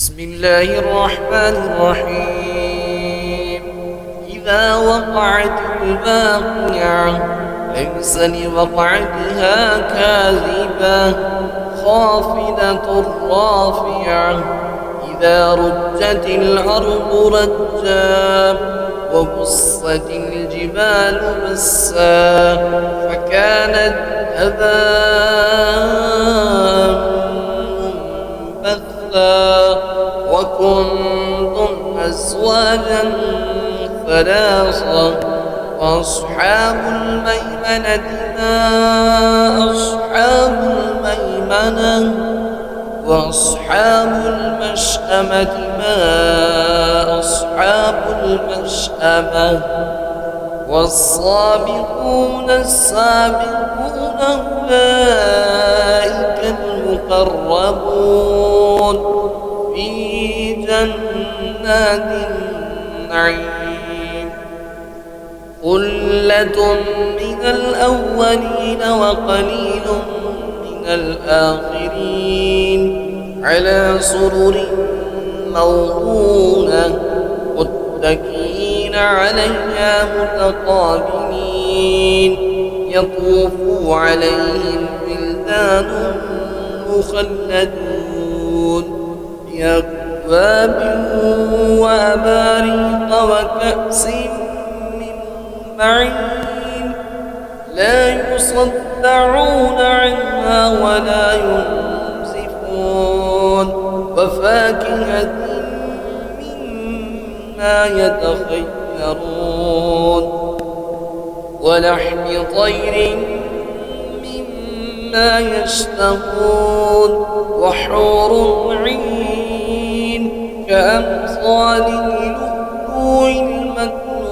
بسم الله الرحمن الرحيم. إذا وقعت الواقعة ليس لوقعتها كاذبة خافضة رافعة إذا رجت الأرض رجا وبست الجبال بسا فكانت هباء منبثا وكنتم أزواجا ثلاثا وأصحاب الميمنة ما أصحاب الميمنة وأصحاب المشأمة ما أصحاب المشأمة والسابقون السابقون أولئك المقربون في جنات النعيم ثلة من الأولين وقليل من الآخرين على سرر موضونة متكئين عليها متقابلين يطوف عليهم ولدان مخلدون بأكواب وأباريق وكأس من معين لا يصدعون عنها ولا ينزفون وفاكهة مما يتخيرون ولحم طير مما يشتهون وحور عين كأمثال اللؤلؤ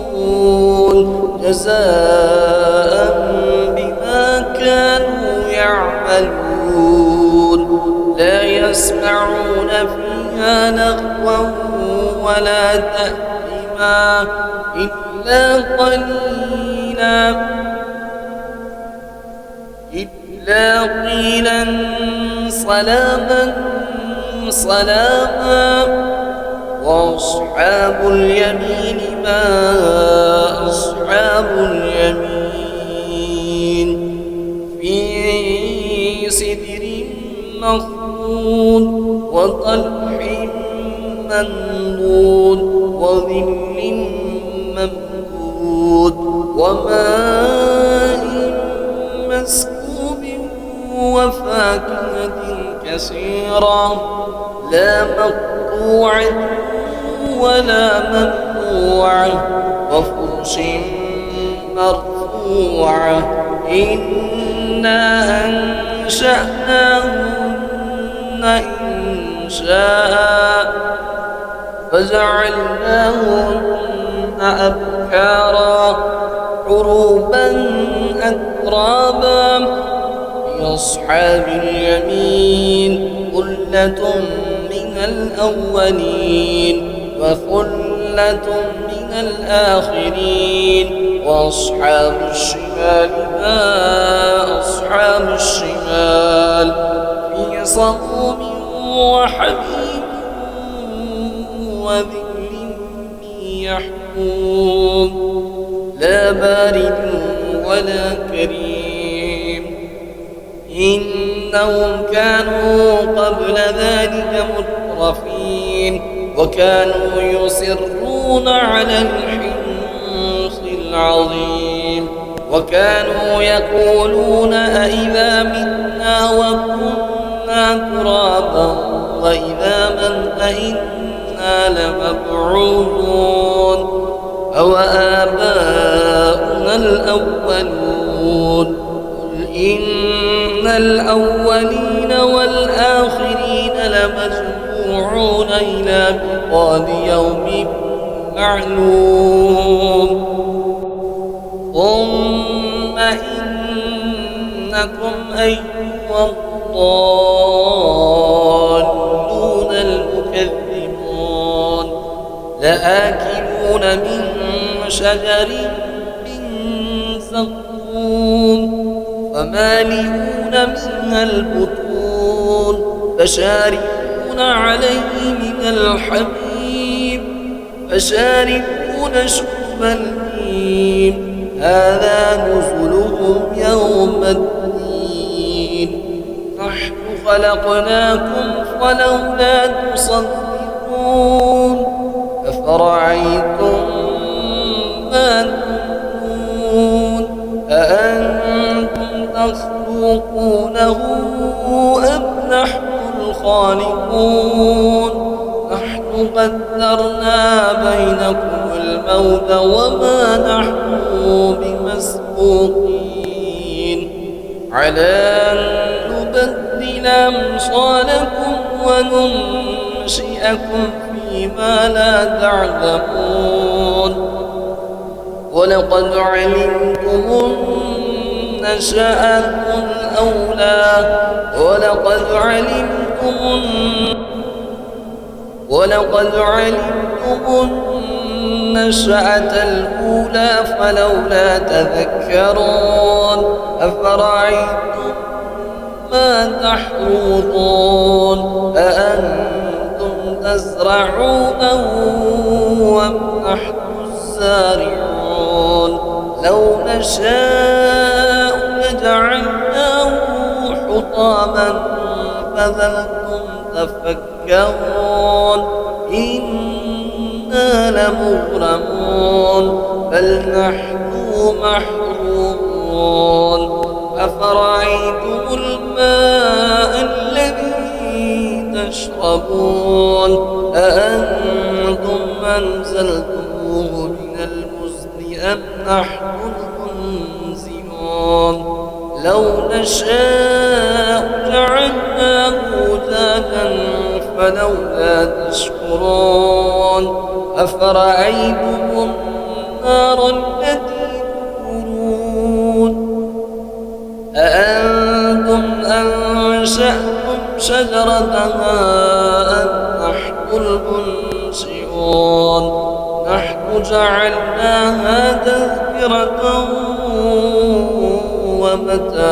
المكنون جزاء بما كانوا يعملون لا يسمعون فيها لغوا ولا تأثيما إلا قيلا سلاما سلاما وأصحاب اليمين ما أصحاب اليمين في سدر مخضود وطلح منضود وظل ممدود وماء مسكوب وفاكهة كثيرة لا مقطوعة ولا ممنوعة وفرش مرفوعة إنا أنشأناهن إنشاء فجعلناهن أبكارا عروبا أترابا لأصحاب اليمين ثلة من الأولين وثلة من الآخرين وأصحاب الشمال ما أصحاب الشمال في صموم وحميم وذل يحموم لا بارد ولا كريم إنهم كانوا قبل ذلك مترفين وكانوا يصرون على الحنث العظيم وكانوا يقولون أئذا متنا وكنا ترابا وإذا من أئنا لمبعوثون أو آباؤنا الأولون قل إن الأولين والآخرين لمجموعون إلى ميقات يوم معلوم ثم إنكم أيها الضالون المكذبون لآكلون من شجر من زقوم فمالئون منها البطون فشاربون عليه من الحميم فشاربون شرب الهيم هذا نزلهم يوم الدين نحن خلقناكم فلولا تصدقون أفرأيتم ما تمنون أأنتم تخلقونه أم نحن الخالقون نحن قدرنا بينكم الموت وما نحن بمسبوقين على أن نبدل أمثالكم وننشئكم فيما لا تعلمون ولقد علمتم النشأة الأولى ولقد علمتم النشأة الأولى فلولا تذكرون أفرأيتم ما تحرثون أأنتم تزرعونه أم نحن الزارعون لو نشاء لجعلناه حطاما فظلتم تفكرون إنا لمغرمون بل نحن محرومون أفرأيتم الماء الذي تشربون أأنتم أنزلتموه من المزن أم نحن المنزلون لو نشاء جعلناه أجاجا فلولا تشكرون أفرأيتم النار التي تورون أأنتم أنشأتم شجرتها أم نحن المنشئون نحن جعلناها تذكرة ومتاعا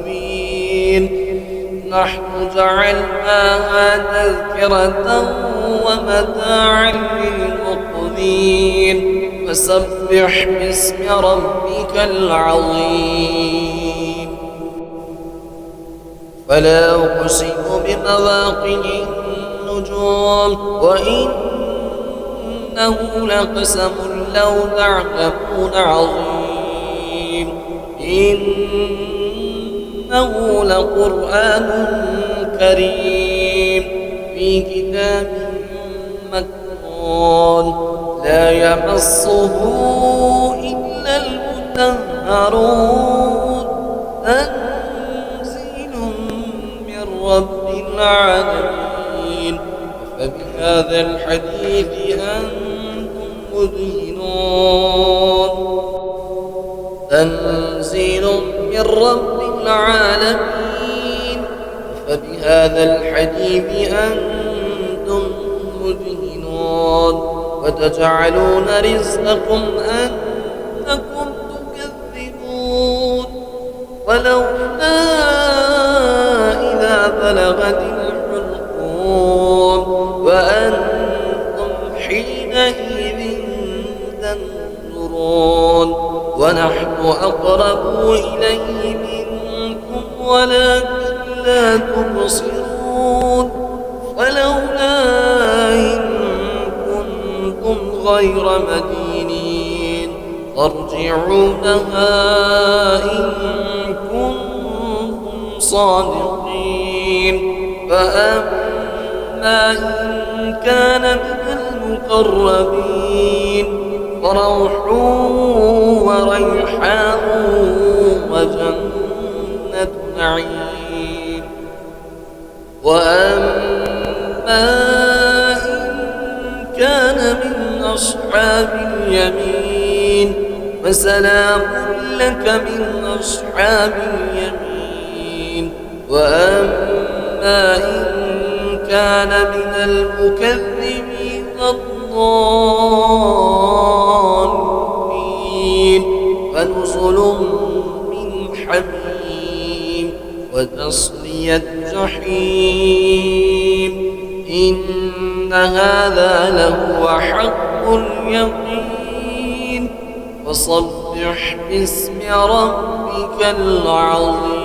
للمقوين نحن جعلناها تذكرة ومتاعا للمقوين فسبح باسم ربك العظيم فلا أقسم بمواقع النجوم وإنه لقسم لو تعلمون عظيم إنه لقرآن كريم في كتاب مكنون لا يمسه إلا المطهرون تنزيل من رب العالمين فبهذا الحديث أنتم مدهنون تنزيل من رب العالمين فبهذا الحديث أنتم مدهنون وتجعلون رزقكم أنكم تكذبون ولولا إذا بلغت الحلقوم وأنتم حينئذ تنظرون ونحن أقرب إليه منكم ولكن لا تبصرون فلولا إن كنتم غير مدينين ترجعونها إن كنتم صادقين فأما إن كان من المقربين فروح وريحان وجنة نعيم وأما إن كان من أصحاب اليمين فسلام لك من أصحاب اليمين وأما إن كان من المكذبين الضالين فنزل من حميم وتصلية جحيم إن هذا لهو حق اليقين. وصبح باسم ربك العظيم.